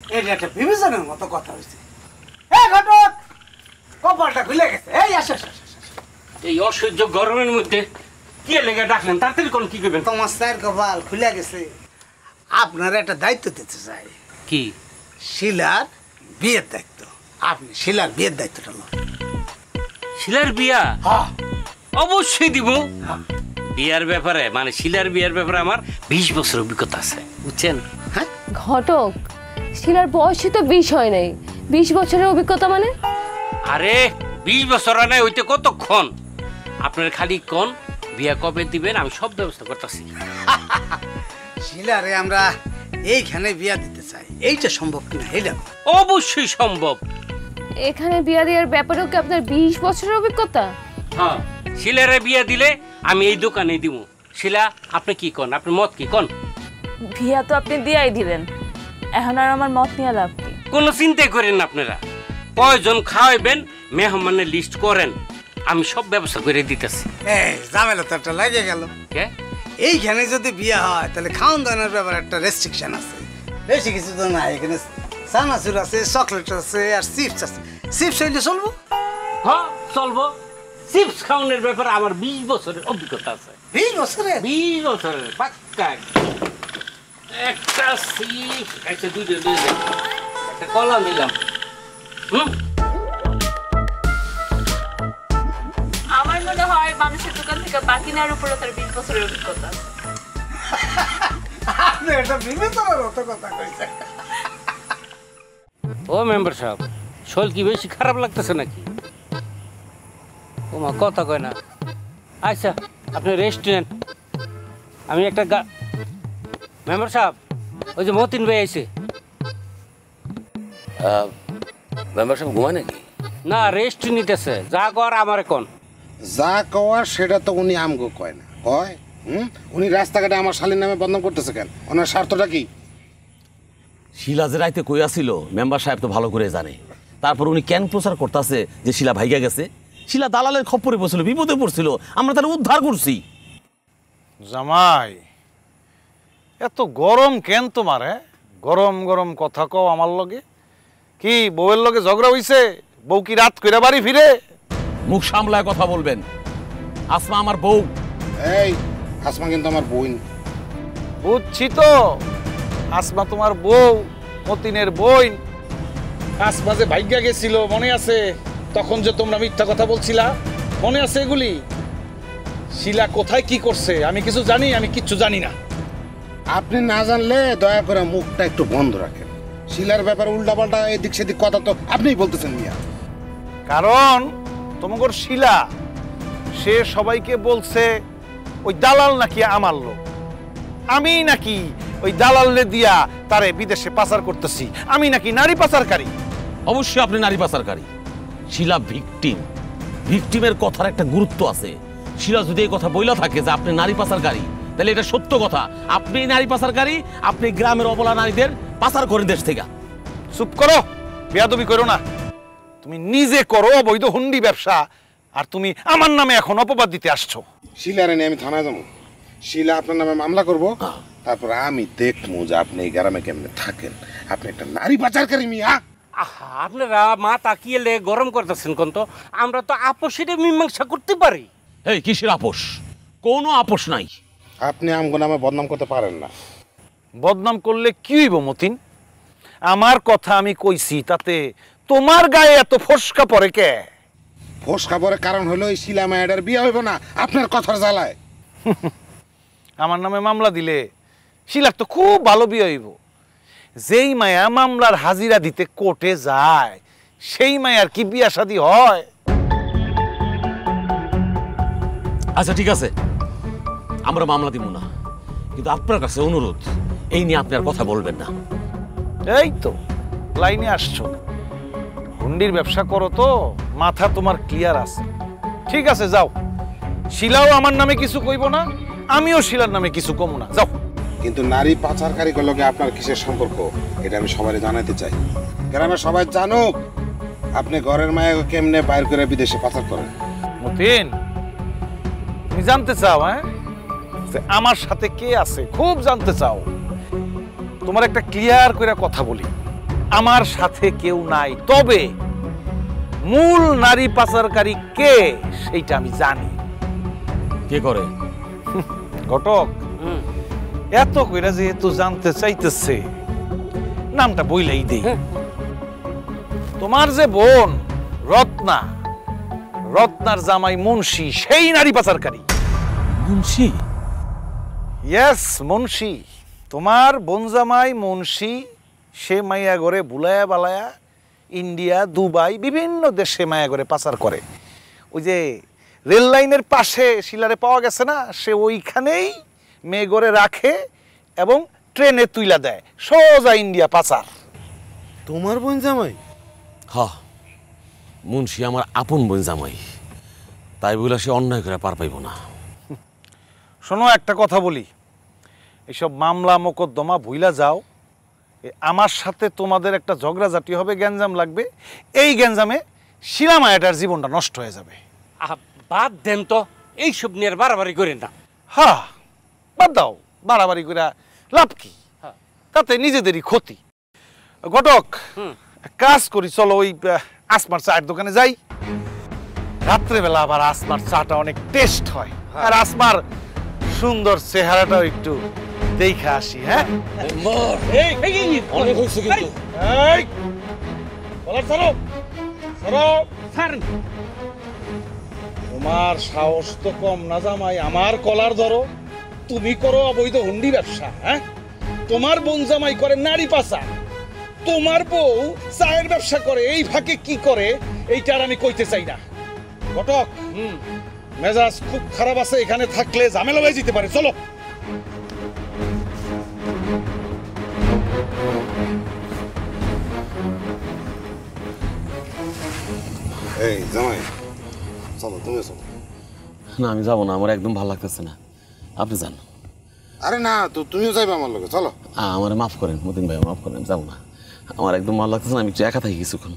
এটা একটা বিবেচনার মতো কথা হয়েছে। ঘটক কপালটা খুলে গেছে। এই আসো। এই অসহ্য গরমের মধ্যে কি লেগে ডাকলেন? তাড়াতাড়ি কোন কি করবেন? তোমার স্যার কপাল খুলে গেছে। আপনার একটা দায়িত্ব দিতে চাই। কি? শিলার বিয়ের দায়িত্ব। আপনি শিলার বিয়ের দায়িত্বটা নেন। শিলার বিয়া? হ্যাঁ অবশ্যই দিব। বিয়ার ব্যাপারে মানে শিলার বিয়ার ব্যাপারে আমার 20 বছর অভিজ্ঞতা আছে, বুঝছেন? হ্যাঁ ঘটক, শিলার বয়সই তো 20 হয় নাই, 20 বছরের অভিজ্ঞতা মানে? আরে 20 বছর নাই হইতে কতক্ষণ? আপনার খালি কোন বিয়া কবে দিবেন, আমি সব ব্যবস্থা করতেছি। শিলারে আমরা এইখানে বিয়া দিতে চাই, এইটা সম্ভব কিনা এইটা? অবশ্যই সম্ভব। এখানে বিয়া দেওয়ার ব্যাপারেও কি আপনার 20 বছরের অভিজ্ঞতা? হ্যাঁ, শিলারে বিয়া দিলে আমি এই দোকানে দিব। শিলা, আপনি কি কোন? আপনি মত কি কোন? বিয়া তো আপনি দিয়াই দিলেন, এখন আর আমার মত নিয়ে লাভ কি? কোনো চিন্তাই করেন না আপনারা। কয়জন খাওয়াইবেন মেহমানের লিস্ট করেন, আমি সব ব্যবস্থা করে দিতেছি। ঝামেলা তো একটা লাগে গেল। কে? এইখানে যদি বিয়ে হয় তাহলে খাওয়ান দাওয়ানোর ব্যাপারে একটা রেস্ট্রিকশন আছে। বেশি কিছু তো না, এখানে চানাচুর আছে, চকলেট আছে আর চিপস আছে। চিপস হইলে চলবো? হ্যাঁ চলবো। চিপস খাওয়ানোর ব্যাপারে আমার 20 বছরের অভিজ্ঞতা আছে। 20 বছরে? 20 বছরের পাক্কা। একটা চিপস একটা দুইটা একটা কলা নিলাম। আমার মনে হয় মানুষের দোকান থেকে বাকি নেওয়ার উপরে তার 20 বছরের অভিজ্ঞতা। আপনি একটা বিবেচনার মতো কথা কইছেন। ও মেম্বার সাহেব, শোল কি বেশি খারাপ লাগতেছে নাকি? ওমা কথা কয় না। আচ্ছা আপনি রেস্ট নেন, আমি একটা মেম্বার সাহেব, ওই যে মতিন ভাই আইছে। মেম্বার সাহেব ঘুমায় নাকি? না, রেস্ট নিতেছে। যা কর আমার কোন। যা কওয়ার সেটা তো উনি আমগো কয় না, কয় উনি রাস্তাঘাটে আমার শালীর নামে বদনাম করতেছে কেন? ওনার স্বার্থটা কি? শিলা যে রাইতে কই আসিল মেম্বার সাহেব তো ভালো করে জানে। তারপর উনি কেন প্রচার করতেছে যে শিলা ভাইগা গেছে? শিলা দালালের খপ্পরে পড়ছিল, বিপদে পড়ছিল, আমরা তার উদ্ধার করছি। জামাই, এত গরম কেন তোমার? গরম গরম কথা কও আমার লগে। কি বউয়ের লগে ঝগড়া হইছে? বউ কি রাত কইরা বাড়ি ফিরে? মুখ সামলায় কথা বলবেন। আসমা আমার বউ। এই আসমা কিন্তু আমার বোন। বুঝছি তো, আসমা তোমার বউ, মতিনের বোন। আসমা যে ভাগ্যা গেছিল মনে আছে? তখন যে তোমরা মিথ্যা কথা বলছিলা, মনে আছে এগুলি? শিলা কোথায় কি করছে আমি কিছু জানি? আমি কিচ্ছু জানি না। আপনি না জানলে দয়া করে মুখটা একটু বন্ধ রাখেন। শিলার ব্যাপারে উল্টাপাল্টা এদিক সেদিক কথা তো আপনিই বলতেছেন মিয়া। কারণ তোমার শিলা সে সবাইকে বলছে ওই দালাল নাকি আমার লোক, আমি নাকি ওই দালালে দিয়া তারে বিদেশে পাচার করতেছি, আমি নাকি নারী পাচারকারী। অবশ্যই আপনি নারী পাচারকারী। শিলা ভিকটিম, ভিকটিমের কথার একটা গুরুত্ব আছে। শিলা যদি এই কথা বইলা থাকে যে আপনি নারী পাচারকারী, তাহলে এটা সত্য কথা। আপনি নারী পাচারকারী, আপনি গ্রামের অবলা নারীদের পাচার করেন দেশ থেকে। চুপ করো, বেয়াদবি করো না। তুমি নিজে করো অবৈধ হুন্ডি ব্যবসা, আর তুমি আমার নামে এখন অপবাদ দিতে আসছো। শিলারে নিয়ে আমি থানায় যাবো, শিলা আপনার নামে মামলা করব, তারপর আমি দেখবো যে আপনি এই গ্রামে কেমনে থাকেন। আপনি একটা নারী পাচারকারী মিয়া। আহা, আপনারা মা তাকিয়ে গরম করতেছেন কোন? তো আমরা তো আপোষের মীমাংসা করতে পারি। এই কিসের আপোষ? কোনো আপোষ নাই। আপনি আমগো নামে বদনাম করতে পারেন না। বদনাম করলে কি হইব মতিন? আমার কথা আমি কইছি, তাতে তোমার গায়ে এত ফসকা পড়ে কে? ফোস খাবারের কারণ হলো এই শিলা মায়াডার বিয়ে হইব না আপনার কথার জ্বালায়। আমার নামে মামলা দিলে শিলার তো খুব ভালো বিয়ে হইব। যেই মায়া মামলার হাজিরা দিতে কোর্টে যায়, সেই মায়ার কি বিয়া শাদী হয়? আচ্ছা ঠিক আছে, আমরা মামলা দিব না, কিন্তু আপনার কাছে অনুরোধ, এই নিয়ে আপনি আর কথা বলবেন না। এই তো লাইনে আসছো। হুন্ডির ব্যবসা করো তো, মাথা তোমার ক্লিয়ার আছে। ঠিক আছে যাও, শিলাও আমার নামে কিছু কইব না, আমিও শিলার নামে কিছু কমু না, যাও। কিন্তু নারী পাচারকারী লগে আপনার কিসের সম্পর্ক এটা আমি সবাই জানাতে চাই। গ্রামের সবাই জানুক আপনি ঘরের মায়া কেমনে বাইর করে বিদেশে পাচার করেন। মতিন, তুমি জানতে চাও যে আমার সাথে কে আছে? খুব জানতে চাও? তোমার একটা ক্লিয়ার করে কথা বলি, আমার সাথে কেউ নাই, তবে মূল নারী পাচারকারী কে সেইটা আমি জানি। কে করে? ঘটক, এত কইরা যেহেতু জানতে চাইতেছে, নামটা বইলেই দেই। তোমার যে বোন রত্না, রত্নার জামাই মুন্সি, সেই নারী পাচারকারী। মুন্সি? ইয়েস, মুন্সি। তোমার বোন জামাই মুন্সি, সে মাইয়া ঘরে বুলায়া বালায়া ইন্ডিয়া, দুবাই, বিভিন্ন দেশে মায়া ঘরে পাচার করে। ওই যে রেল লাইনের পাশে শিলারে পাওয়া গেছে না, সে ওইখানেই মেয়ে ঘরে রাখে এবং ট্রেনে তুইলা দেয়, সোজা ইন্ডিয়া পাচার। তোমার বোন জামাই? হ্যাঁ, মুন্সি আমার আপন বোন জামাই, তাই বলে সে অন্যায় করে পার পাইব না। শোনো, একটা কথা বলি, এইসব মামলা মোকদ্দমা ভুইলা যাও। আমার সাথে তোমাদের একটা ঝগড়াঝাটি হবে, গ্যাঞ্জাম লাগবে। এই গ্যাঞ্জামে শিলা মায়াটার জীবনটা নষ্ট হয়ে যাবে। বাদ দেন তো, এইসব নিয়ে আর বাড়াবাড়ি করেন না। হ্যাঁ, বাদ দাও, বাড়াবাড়ি করে লাভ কি? তাতে নিজেদেরই ক্ষতি। ঘটক, কাজ করি, চলো ওই আসমার চায়ের দোকানে যাই। রাত্রেবেলা আবার আসমার চাটা অনেক টেস্ট হয়, আর আসমার সুন্দর চেহারাটাও একটু দেখে আসি। হ্যাঁ, অনেক হয়েছে কিন্তু। তোমার সাহস তো কম না জামাই, আমার কলার ধরো। তুমি করো অবৈধ হুন্ডি ব্যবসা। হ্যাঁ, তোমার বোন জামাই করে নারী পাচার, তোমার বউ চায়ের ব্যবসা করে। এই ফাঁকে কি করে এইটা আর আমি কইতে চাই না। ঘটক, মেজাজ খুব খারাপ আছে, এখানে থাকলে ঝামেলা হয়ে যেতে পারে। চলো। এই জামাই, চলো, তুমি চলো। না, আমি যাবো না, আমার একদম ভালো লাগতেছে না, আপনি যান। আরে না, তো তুমিও যাইবে আমার লগে, চলো। আমার মাফ করেন মতিন ভাই, মাফ করেন, যাবো না, আমার একদম ভালো লাগতেছে না, আমি একটু একা থাকি কিছুক্ষণ।